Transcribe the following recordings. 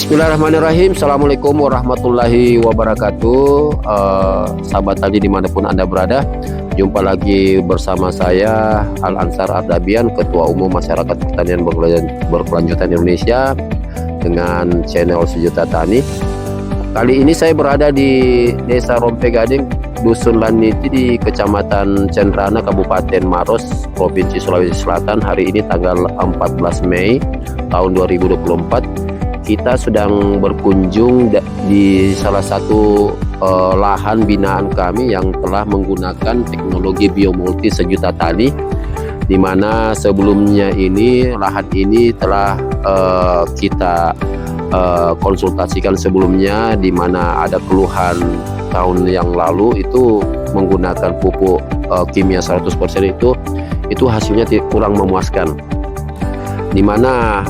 Bismillahirrahmanirrahim. Assalamualaikum warahmatullahi wabarakatuh. Sahabat tadi dimanapun Anda berada, jumpa lagi bersama saya Al Ansar Ardabian, Ketua Umum Masyarakat Pertanian Berkelanjutan Indonesia, dengan channel Sejuta Tani. Kali ini saya berada di Desa Rompegading, Dusun Laniti, di Kecamatan Cendrana, Kabupaten Maros, Provinsi Sulawesi Selatan. Hari ini tanggal 14 Mei tahun 2024. Kita sedang berkunjung di salah satu lahan binaan kami yang telah menggunakan teknologi biomulti Sejuta Tani, di mana sebelumnya ini lahan ini telah kita konsultasikan sebelumnya, di mana ada keluhan tahun yang lalu itu menggunakan pupuk kimia 100% itu hasilnya kurang memuaskan, di mana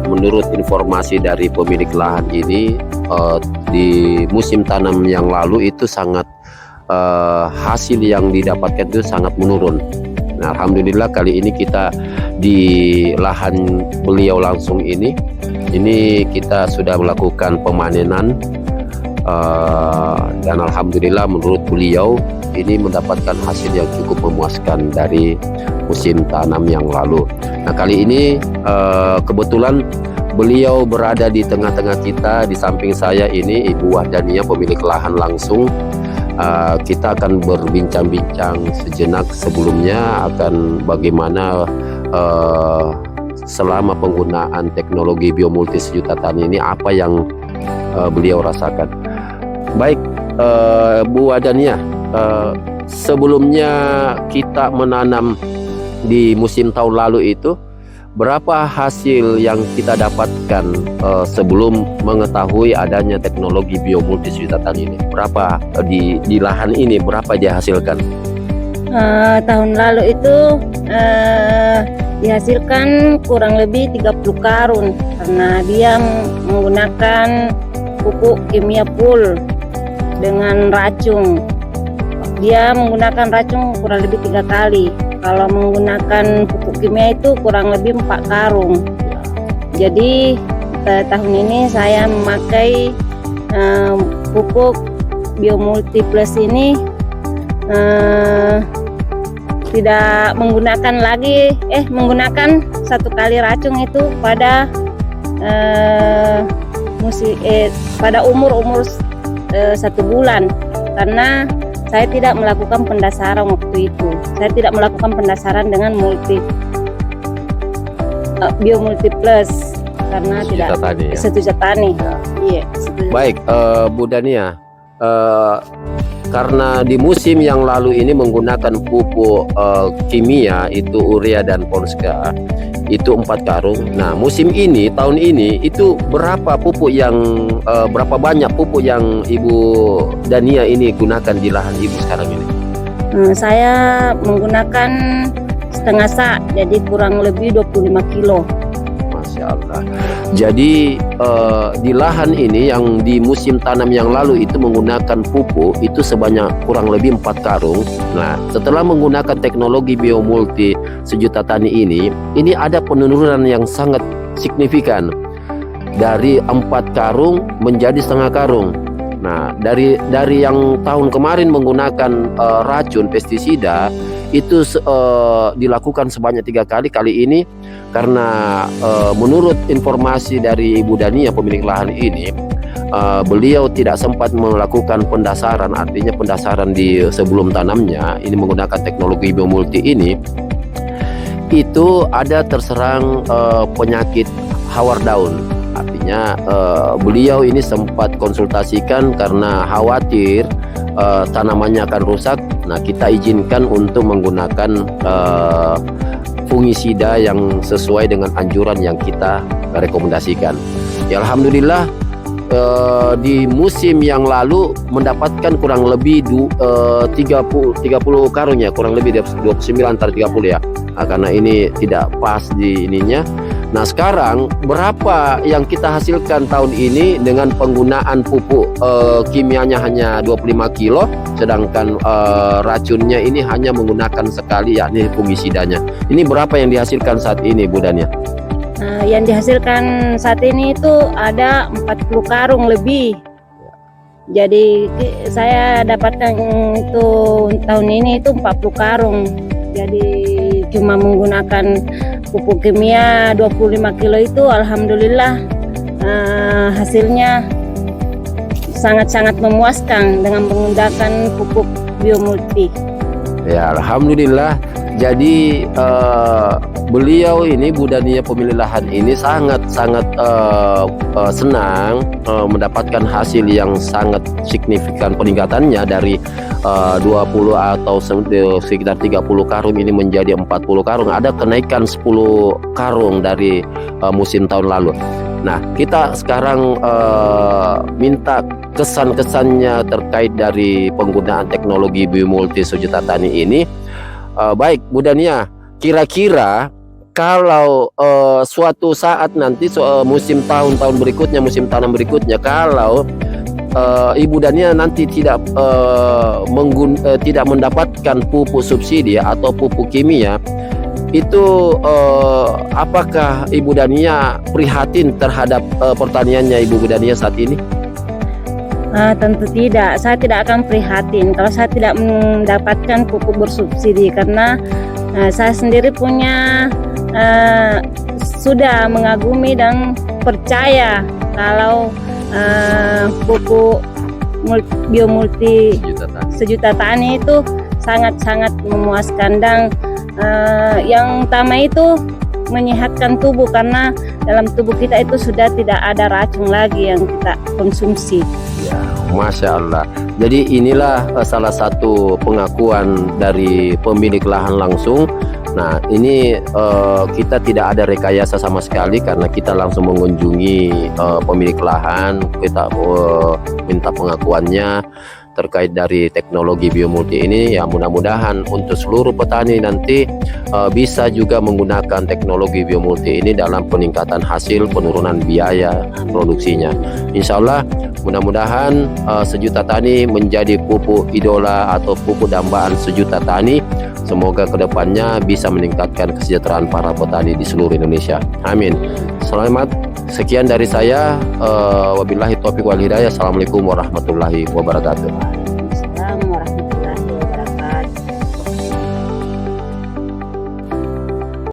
menurut informasi dari pemilik lahan ini di musim tanam yang lalu itu sangat hasil yang didapatkan itu sangat menurun. Nah, alhamdulillah kali ini kita di lahan beliau langsung ini kita sudah melakukan pemanenan, dan alhamdulillah menurut beliau ini mendapatkan hasil yang cukup memuaskan dari musim tanam yang lalu. Nah, kali ini kebetulan beliau berada di tengah-tengah kita. Di samping saya ini Ibu Wahdania, pemilik lahan langsung. Kita akan berbincang-bincang sejenak sebelumnya akan bagaimana selama penggunaan teknologi biomulti Sejuta Tani ini, apa yang beliau rasakan. Baik, Bu Wahdania, sebelumnya kita menanam di musim tahun lalu itu, berapa hasil yang kita dapatkan sebelum mengetahui adanya teknologi biomulti Sejuta Tani ini? Berapa di lahan ini, berapa dia hasilkan? Tahun lalu itu dihasilkan kurang lebih 30 karung, karena dia menggunakan pupuk kimia full dengan racun. Dia menggunakan racun kurang lebih 3 kali. Kalau menggunakan pupuk kimia itu kurang lebih 4 karung. Jadi tahun ini saya memakai pupuk biomulti plus ini, tidak menggunakan lagi menggunakan 1 kali racun itu pada pada umur 1 bulan, karena saya tidak melakukan pendasaran waktu itu. Saya tidak melakukan pendasaran dengan biomulti plus karena tidak Sejuta Tani. Iya. Baik, Bu Dania, karena di musim yang lalu ini menggunakan pupuk kimia itu urea dan ponska itu 4 karung. Nah, musim ini, tahun ini itu berapa banyak pupuk yang Ibu Dania ini gunakan di lahan Ibu sekarang ini? Saya menggunakan setengah sak, jadi kurang lebih 25 kilo. Masya Allah. Jadi di lahan ini yang di musim tanam yang lalu itu menggunakan pupuk itu sebanyak kurang lebih 4 karung. Nah, setelah menggunakan teknologi biomulti Sejuta Tani ini ada penurunan yang sangat signifikan, dari 4 karung menjadi setengah karung. Nah, dari yang tahun kemarin menggunakan racun pestisida itu dilakukan sebanyak 3 kali. Kali ini karena menurut informasi dari Ibu Dania, pemilik lahan ini, beliau tidak sempat melakukan pendasaran, artinya pendasaran di sebelum tanamnya ini menggunakan teknologi biomulti ini, itu ada terserang penyakit hawar daun. Artinya beliau ini sempat konsultasikan karena khawatir tanamannya akan rusak. Nah, kita izinkan untuk menggunakan fungisida yang sesuai dengan anjuran yang kita rekomendasikan. Ya, alhamdulillah di musim yang lalu mendapatkan kurang lebih 30 karung ya, kurang lebih 29 antara 30 ya. Nah, karena ini tidak pas di ininya. Nah, sekarang berapa yang kita hasilkan tahun ini dengan penggunaan pupuk kimianya hanya 25 kilo, sedangkan racunnya ini hanya menggunakan sekali, yakni fungisidanya. Ini berapa yang dihasilkan saat ini, Bu Dania? yang dihasilkan saat ini itu ada 40 karung lebih. Jadi saya dapatkan itu tahun ini itu 40 karung. Jadi cuma menggunakan pupuk kimia 25 kilo itu alhamdulillah hasilnya sangat-sangat memuaskan dengan menggunakan pupuk biomulti. Ya, alhamdulillah. Jadi beliau ini, Bu Dania pemilik lahan ini sangat senang mendapatkan hasil yang sangat signifikan peningkatannya dari 20 atau sekitar 30 karung ini menjadi 40 karung. Ada kenaikan 10 karung dari musim tahun lalu. Nah, kita sekarang minta kesan-kesannya terkait dari penggunaan teknologi biomulti sejuta tani ini. Baik, Bu Dania, kira-kira kalau suatu saat nanti musim tahun berikutnya, musim tanam berikutnya, kalau Ibu Dania nanti tidak mendapatkan pupuk subsidi atau pupuk kimia, itu apakah Ibu Dania prihatin terhadap pertaniannya Ibu Dania saat ini? Tentu tidak, saya tidak akan prihatin kalau saya tidak mendapatkan pupuk bersubsidi, karena saya sendiri sudah mengagumi dan percaya kalau pupuk biomulti sejuta tani itu sangat-sangat memuaskan, dan yang utama itu menyehatkan tubuh, karena dalam tubuh kita itu sudah tidak ada racun lagi yang kita konsumsi. Ya, Masya Allah. Jadi inilah salah satu pengakuan dari pemilik lahan langsung. Nah, ini kita tidak ada rekayasa sama sekali, karena kita langsung mengunjungi pemilik lahan. Kita minta pengakuannya terkait dari teknologi biomulti ini. Ya, mudah-mudahan untuk seluruh petani nanti bisa juga menggunakan teknologi biomulti ini dalam peningkatan hasil, penurunan biaya produksinya. Insya Allah mudah-mudahan sejuta tani menjadi pupuk idola atau pupuk dambaan sejuta tani. Semoga kedepannya bisa meningkatkan kesejahteraan para petani di seluruh Indonesia. Amin. Selamat. Sekian dari saya. Wabillahi taufiq wal hidayah. Assalamualaikum warahmatullahi wabarakatuh.